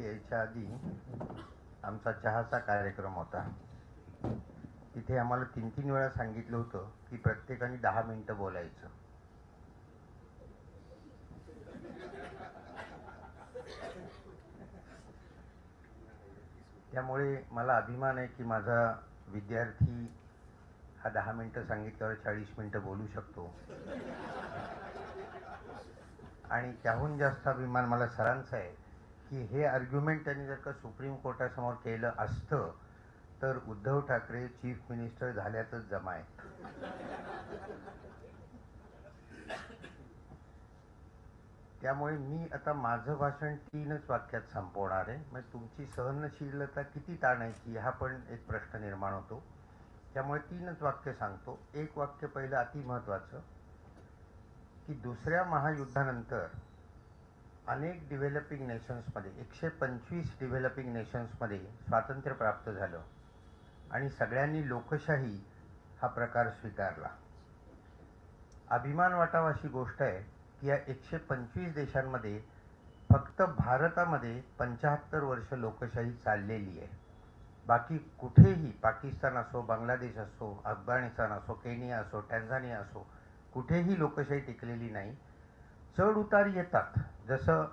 इथे यायच्या आधी आमचा चहाचा कार्यक्रम होता. तिथे आम्हाला 3-3 वेळा सांगितलं होतं की प्रत्येकाने 10 मिनिटं बोलायचं. त्यामुळे मला अभिमान आहे की माझा विद्यार्थी हा 10 मिनिटं सांगितल्यावर 40 मिनिटं बोलू शकतो. आणि त्याहून जास्त अभिमान मला सरांचा आहे की हे आर्ग्युमेंट त्यांनी जर का सुप्रीम कोर्टासमोर केलं असतं तर उद्धव ठाकरे चीफ मिनिस्टर झाल्यातच जमा आहेत. त्यामुळे मी आता माझं भाषण 3च वाक्यात संपवणार आहे. म्हणजे तुमची सहनशीलता किती ताणायची हा पण एक प्रश्न निर्माण होतो. त्यामुळे 3च वाक्य सांगतो. एक वाक्य पहिलं अति महत्त्वाचं की दुसऱ्या महायुद्धानंतर अनेक डेव्हलपिंग नेशन्समध्ये 125 डेव्हलपिंग नेशन्समध्ये स्वातंत्र्य प्राप्त झालं आणि सगळ्यांनी लोकशाही हा प्रकार स्वीकारला. अभिमान वाटावा अशी गोष्ट आहे की या 125 देशांमध्ये फक्त भारतामध्ये 75 वर्ष लोकशाही चाललेली आहे. बाकी कुठेही पाकिस्तान असो, बांगलादेश असो, अफगाणिस्तान असो, केनिया असो, टॅन्झानिया असो, कुठेही लोकशाही टिकलेली नाही. चढ उतार येतात. जसं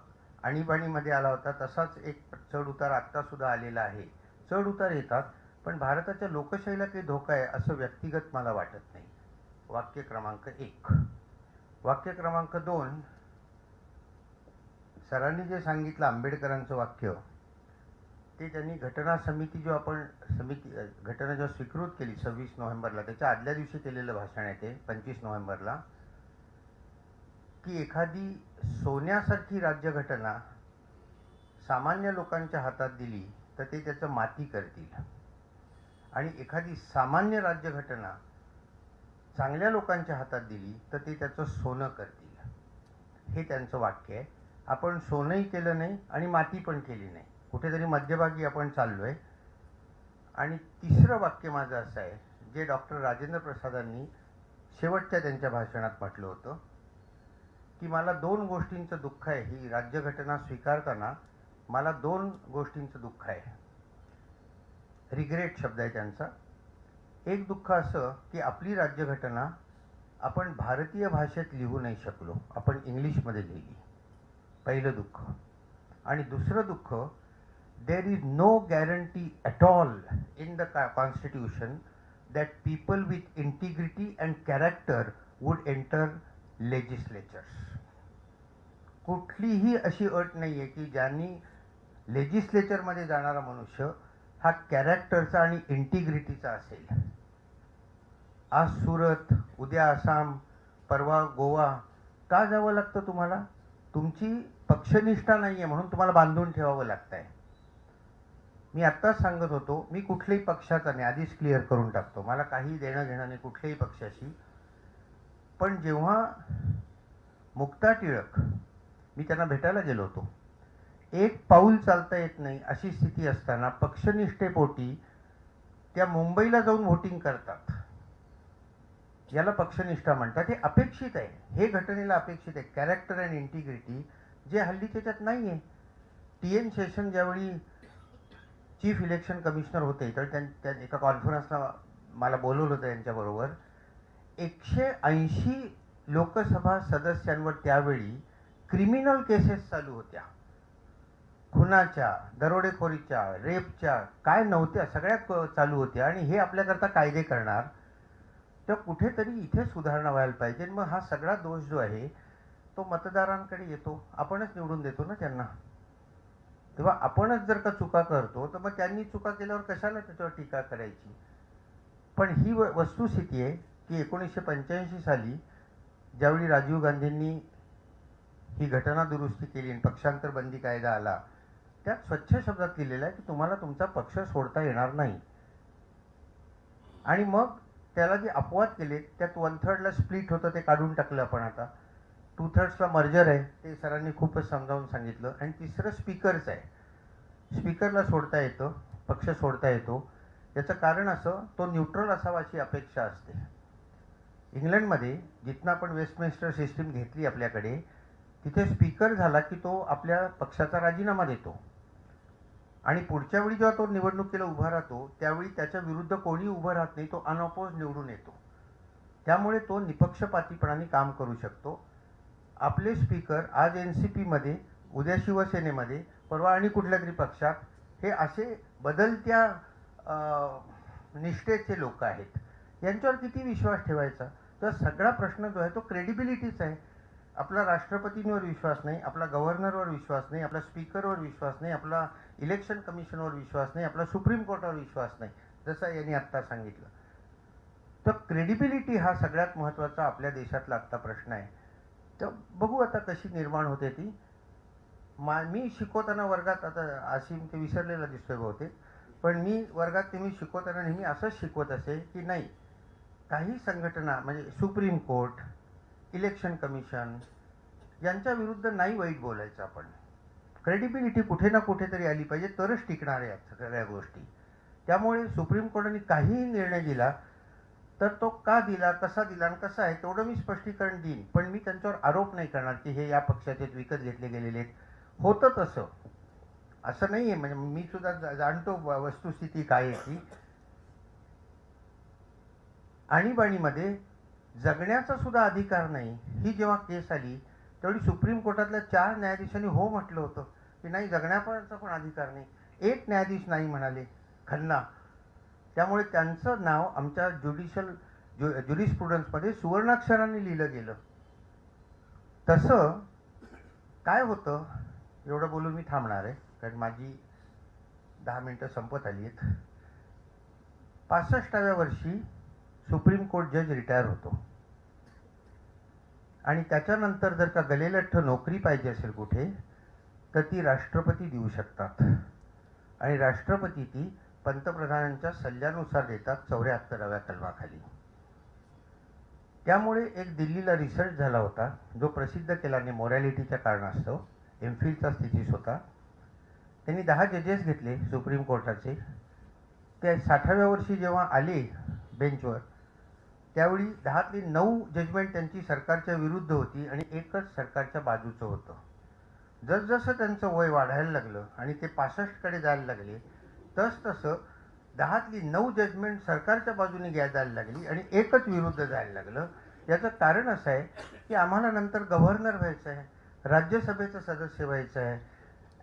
आणीबाणीमध्ये आला होता तसाच एक चढ उतार आत्तासुद्धा आलेला आहे. चढ उतार येतात, पण भारताच्या लोकशाहीला काही धोका आहे असं व्यक्तिगत मला वाटत नाही. वाक्य क्रमांक 1. वाक्य क्रमांक 2, सरांनी जे सांगितलं आंबेडकरांचं वाक्य ते त्यांनी घटना समिती जो आपण घटना जेव्हा स्वीकृत केली 26 नोव्हेंबरला त्याच्या आदल्या दिवशी केलेलं भाषण आहे ते 25 नोव्हेंबरला की एखादी सोन्यासारखी राज्यघटना सामान्य लोकांच्या हातात दिली तर ते त्याचं माती करतील आणि एखादी सामान्य राज्यघटना चांगल्या लोकांच्या हातात दिली तर ते त्याचं सोनं करतील. हे त्यांचं वाक्य आहे. आपण सोनंही केलं नाही आणि माती पण केली नाही. कुठेतरी मध्यभागी आपण चाललोय. आणि तिसरं वाक्य माझं असं आहे जे डॉक्टर राजेंद्र प्रसादांनी शेवटच्या त्यांच्या भाषणात म्हटलं होतं की मला 2 गोष्टींचं दुःख आहे. ही राज्यघटना स्वीकारताना मला 2 गोष्टींचं दुःख आहे. रिग्रेट शब्द आहे त्यांचा. एक दुःख असं की आपली राज्यघटना आपण भारतीय भाषेत लिहू नाही शकलो, आपण इंग्लिशमध्ये लिहिली. पहिलं दुःख. आणि दुसरं दुःख, there is no guarantee at all in the constitution that people with integrity and character would enter legislatures. कुठलीही अशी अट नाही आहे की ज्यांनी लेजिस्लेचरमध्ये जाणारा मनुष्य हा कॅरेक्टरचा आणि इंटिग्रिटीचा असेल. आज सुरत, उद्या आसाम, परवा गोवा का जावं लागतं तुम्हाला? तुमची पक्षनिष्ठा नाही आहे म्हणून तुम्हाला बांधून ठेवावं लागतं आहे. मी आत्ताच सांगत होतो मी कुठल्याही पक्षाचा नाही, आधीच क्लिअर करून टाकतो, मला काही देणं घेणं नाही कुठल्याही पक्षाशी. पण जेव्हा मुक्ता टिळक, मी त्यांना भेटायला गेलो होतो, एक पाऊल चालता येत नाही अशी स्थिती असताना पक्षनिष्ठेपोटी त्या मुंबईला जाऊन व्होटिंग करतात. याला पक्षनिष्ठा म्हणतात. हे अपेक्षित आहे. हे घटनेला अपेक्षित आहे. कॅरेक्टर अँड इंटिग्रिटी जे हल्ली त्याच्यात नाही आहे. TN शेषन ज्यावेळी चीफ इलेक्शन कमिशनर होते तर त्या एका कॉन्फरन्सला मला बोलवलं होतं यांच्याबरोबर. 180 लोकसभा सदस्यांवर त्यावेळी क्रिमिनल केसेस चालू होत्या. खुनाच्या, दरोडेखोरीच्या, रेपच्या, काय नव्हत्या सगळ्या चालू होत्या. आणि हे आपल्याकरता कायदे करणार, तर कुठेतरी इथे सुधारणा व्हायला पाहिजे. मग हा सगळा दोष जो आहे तो मतदारांकडे येतो. आपणच निवडून देतो ना त्यांना. तेव्हा आपणच जर का चुका करतो तर मग त्यांनी चुका केल्यावर कशाला त्याच्यावर टीका करायची. पण ही वस्तुस्थिती आहे की 1985 साली ज्यावेळी राजीव गांधींनी ही घटना दुरुस्ती केली आणि पक्षांतर बंदी कायदा आला, त्यात स्वच्छ शब्दात लिहिलेलं आहे की तुम्हाला तुमचा पक्ष सोडता येणार नाही. आणि मग त्याला जे अपवाद केले त्यात 1/3ला स्प्लिट होतं ते काढून टाकलं आपण. आता 2/3ला मर्जर आहे ते सरांनी खूपच समजावून सांगितलं. आणि तिसरं स्पीकरचं आहे. स्पीकरला सोडता येतं, पक्ष सोडता येतो. याचं कारण असं, तो न्यूट्रल असावा अशी अपेक्षा असते. इंग्लंडमध्ये जिथनं आपण वेस्टमिन्स्टर सिस्टीम घेतली आपल्याकडे, तिथे स्पीकर झाला की तो आपल्या पक्षाचा राजीनामा देतो. आणि पुढच्या वेळी जेव्हा तो निवडणुकीला उभा राहतो त्यावेळी त्याच्या विरुद्ध कोणी उभं राहत नाही, तो अनअपोज निवडून येतो. त्यामुळे तो निपक्षपातीपणाने काम करू शकतो. आपले स्पीकर आज NCP मध्ये, उद्या शिवसेनेमध्ये, परवा आणि कुठल्या तरी पक्षात, हे असे बदलत्या निष्ठेचे लोक आहेत. यांच्यावर किती विश्वास ठेवायचा? तर सगळा प्रश्न जो आहे तो क्रेडिबिलिटीचा आहे. आपला राष्ट्रपतींवर विश्वास नाही, आपला गव्हर्नरवर विश्वास नाही, आपला स्पीकरवर विश्वास नाही, आपला इलेक्शन कमिशनवर विश्वास नाही, आपला सुप्रीम कोर्टावर विश्वास नाही, जसं यांनी आत्ता सांगितलं. तर क्रेडिबिलिटी हा सगळ्यात महत्त्वाचा आपल्या देशातला आत्ता प्रश्न आहे. तर बघू आता कशी निर्माण होते ती. मी शिकवताना वर्गात, आता आशिम ते विसरलेला दिसतोय बहुतेक, पण मी वर्गात नेहमी शिकवताना नेहमी असंच शिकवत असे की नाही, काही संघटना म्हणजे सुप्रीम कोर्ट, इलेक्शन कमिशन यांच्या विरुद्ध नाही वाईट बोलायचं आपण. क्रेडिबिलिटी कुठे ना कुठेतरी आली पाहिजे, तरच टिकणार आहेत सगळ्या गोष्टी. त्यामुळे सुप्रीम कोर्टाने काहीही निर्णय दिला तर तो का दिला, कसा दिला आणि कसा आहे तेवढं मी स्पष्टीकरण देईन, पण मी त्यांच्यावर आरोप नाही करणार की हे या पक्षाचे विकत घेतले गेलेले आहेत. होतं तसं, असं नाही आहे. म्हणजे मी सुद्धा जाणतो वस्तुस्थिती काय आहे ती. आणीबाणीमध्ये जगण्याचा सुद्धा अधिकार नाही, ही जेव्हा केस आली तेवढी सुप्रीम कोर्टातल्या 4 न्यायाधीशांनी हो म्हटलं होतं की नाही, जगण्याचा पण अधिकार नाही. एक न्यायाधीश नाही म्हणाले, खन्ना. त्यामुळे त्यांचं नाव आमच्या ज्युरिस्प्रुडन्समध्ये सुवर्णाक्षरांनी लिहिलं गेलं. तसं काय होतं, एवढं बोलून मी थांबणार आहे कारण माझी 10 मिनिटं संपत आली आहेत. 65व्या वर्षी सुप्रीम कोर्ट जज रिटायर होतो आणि त्याच्यानंतर जर का गलेलठ्ठ नोकरी पाहिजे असेल कुठे, तर ती राष्ट्रपती देऊ शकतात आणि राष्ट्रपती ती पंतप्रधानांच्या सल्ल्यानुसार देतात 74व्या कलमाखाली. त्यामुळे एक दिल्लीला रिसर्च झाला होता जो प्रसिद्ध केला नाही मोरॅलिटीच्या कारणास्तव, एमफिलचा स्थितीस होता. त्यांनी 10 जजेस घेतले सुप्रीम कोर्टाचे. ते 60व्या वर्षी जेव्हा आले बेंचवर त्यावेळी 10तली 9 जजमेंट त्यांची सरकारच्या विरुद्ध होती आणि एकच सरकारच्या बाजूचं होतं. जसजसं त्यांचं वय वाढायला लागलं आणि ते 65कडे जायला लागले, तसतसं 10तली 9 जजमेंट सरकारच्या बाजूने जायला लागली आणि एकच विरुद्ध जायला लागलं. याचं कारण असं आहे की आम्हाला नंतर गव्हर्नर व्हायचं आहे, राज्यसभेचं सदस्य व्हायचं आहे,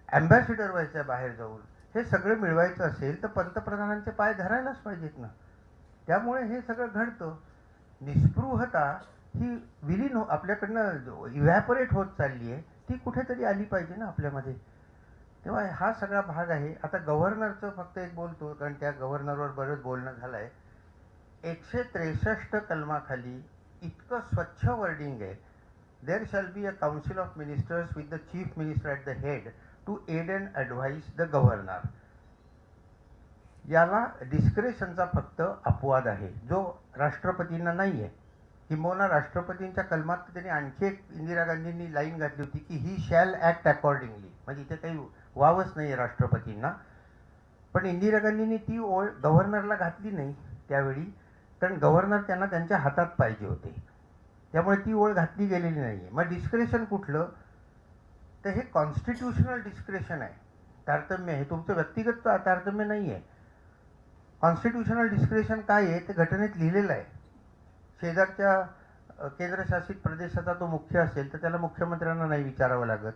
ॲम्बॅसिडर व्हायचं आहे बाहेर जाऊन. हे सगळं मिळवायचं असेल तर पंतप्रधानांचे पाय धरायलाच पाहिजेत ना. त्यामुळे हे सगळं घडतं. निस्पृहता ही विलीन आपल्याकडनं इव्हॅपोरेट होत चालली आहे, ती कुठेतरी आली पाहिजे ना आपल्यामध्ये. तेव्हा हा सगळा भाग आहे. आता गव्हर्नरचं फक्त एक बोलतो कारण त्या गव्हर्नरवर बरंच बोलणं झालं आहे. 163 कलमाखाली इतकं स्वच्छ वर्डिंग आहे, there shall be a council of ministers with the chief minister at the head to aid and advise the governor. याला डिस्क्रेशनचा फक्त अपवाद आहे जो राष्ट्रपतींना नाही आहे. किंबहुना राष्ट्रपतींच्या कलमात त्यांनी आणखी एक इंदिरा गांधींनी लाईन घातली होती की ही शॅल ॲक्ट अकॉर्डिंगली, म्हणजे इथे काही वावच नाही आहे राष्ट्रपतींना. पण इंदिरा गांधींनी ती ओळ गव्हर्नरला घातली नाही त्यावेळी, कारण गव्हर्नर त्यांना त्यांच्या हातात पाहिजे होते. त्यामुळे ती ओळ घातली गेलेली नाही आहे. मग डिस्क्रेशन कुठलं, तर हे कॉन्स्टिट्यूशनल डिस्क्रेशन आहे, तारतम्य आहे, तुमचं व्यक्तिगत तारतम्य नाही आहे. कॉन्स्टिट्यूशनल डिस्क्रेशन काय आहे ते घटनेत लिहिलेलं आहे. शेजारच्या केंद्रशासित प्रदेशाचा तो मुख्य असेल तर त्याला मुख्यमंत्र्यांना नाही विचारावं लागत.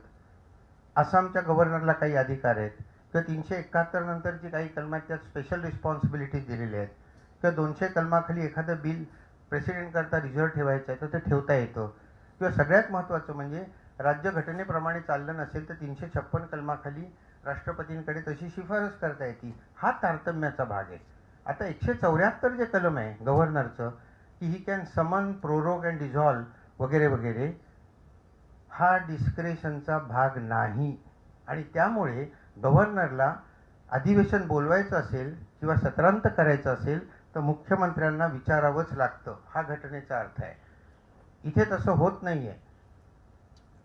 आसामच्या गव्हर्नरला काही अधिकार आहेत किंवा 371 नंतरची काही कलमात त्यात स्पेशल रिस्पॉन्सिबिलिटीज दिलेल्या आहेत किंवा 200 कलमाखाली एखादं बिल प्रेसिडेंटकरता रिझर्व ठेवायचं आहे तर ते ठेवता येतं. किंवा सगळ्यात महत्त्वाचं म्हणजे राज्यघटनेप्रमाणे चाललं नसेल तर 356 कलमाखाली राष्ट्रपतींकडे तशी शिफारस करता येते. हा तारतम्याचा भाग आहे. आता 174 जे कलम आहे गव्हर्नरचं की ही कॅन समन, प्रोरोग अँड डिझॉल्व वगैरे वगैरे, हा डिस्क्रेशनचा भाग नाही. आणि त्यामुळे गव्हर्नरला अधिवेशन बोलवायचं असेल किंवा सत्रांत करायचं असेल तर मुख्यमंत्र्यांना विचारावंच लागतं, हा घटनेचा अर्थ आहे. इथे तसं होत नाही आहे.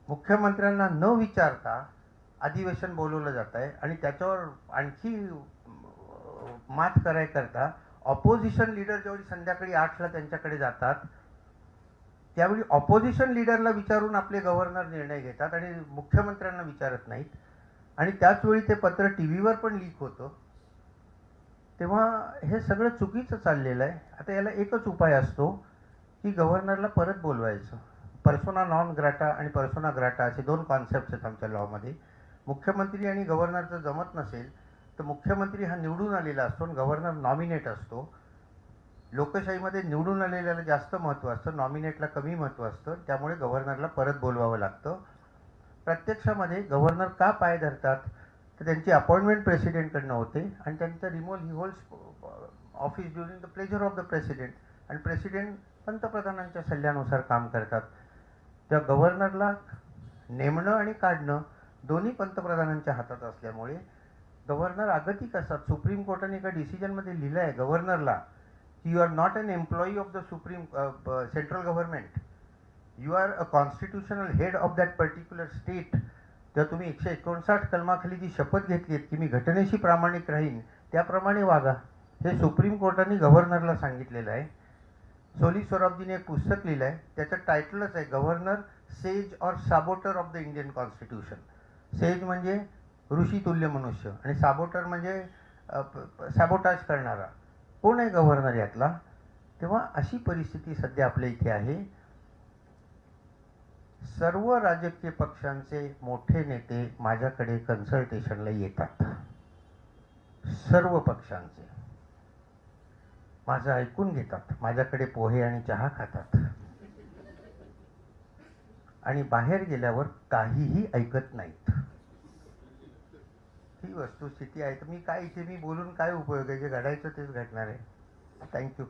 मुख्यमंत्र्यांना न विचारता अधिवेशन बोलवलं जात आहे आणि त्याच्यावर आणखी मात करायकरता ऑपोजिशन लीडर जेवढी संध्याकाळी 8ला त्यांच्याकडे जातात त्यावेळी ऑपोजिशन लीडरला विचारून आपले गव्हर्नर निर्णय घेतात आणि मुख्यमंत्र्यांना विचारत नाहीत. आणि त्याच वेळी ते पत्र टी व्हीवर पण लीक होतं, तेव्हा हे सगळं चुकीचं चाललेलं आहे. आता याला एकच उपाय असतो की गव्हर्नरला परत बोलवायचं. पर्सोना नॉन ग्राटा आणि पर्सोना ग्राटा असे दोन कॉन्सेप्ट्स आहेत आमच्या लॉमध्ये. मुख्यमंत्री आणि गव्हर्नरचं जमत नसेल तर मुख्यमंत्री हा निवडून आलेला असतो आणि गव्हर्नर नॉमिनेट असतो. लोकशाहीमध्ये निवडून आलेल्याला जास्त महत्त्व असतं, नॉमिनेटला कमी महत्त्व असतं. त्यामुळे गव्हर्नरला परत बोलवावं लागतं. प्रत्यक्षामध्ये गव्हर्नर का पाय धरतात तर त्यांची अपॉइंटमेंट प्रेसिडेंटकडनं होते आणि त्यांचं removal he holds office during the pleasure of the president, आणि प्रेसिडेंट पंतप्रधानांच्या सल्ल्यानुसार काम करतात. त्या गव्हर्नरला नेमणं आणि काढणं दोन्ही पंतप्रधानांच्या हातात असल्यामुळे गव्हर्नर अगतिक असतात. सुप्रीम कोर्टाने एका डिसिजनमध्ये लिहिलं आहे गव्हर्नरला की you are not an employee of the supreme central government, you are a constitutional head of that particular state. तेव्हा तुम्ही 159 कलमाखाली जी शपथ घेतली की मी घटनेशी प्रामाणिक राहीन त्याप्रमाणे वागा, हे सुप्रीम कोर्टाने गव्हर्नरला सांगितलेलं आहे. सोली सोराबजीने एक पुस्तक लिहिलं आहे, त्याचं टायटलच आहे governor sage or saboteur of the Indian constitution. Sage म्हणजे ऋषितुल्य मनुष्य आणि साबोटर म्हणजे सॅबोटाज करणारा. कोण आहे गव्हर्नर यातला? तेव्हा अशी परिस्थिती सध्या आपल्या इथे आहे. सर्व राजकीय पक्षांचे मोठे नेते माझ्याकडे कन्सल्टेशनला येतात, सर्व पक्षांचे. माझं ऐकून घेतात, माझ्याकडे पोहे आणि चहा खातात आणि बाहेर गेल्यावर काहीही ऐकत नाहीत. ही वस्तुस्थिती आहे. तर मी काय इथे मी बोलून काय उपयोग आहे? जे घडायचं तेच घडणार आहे. थँक्यू.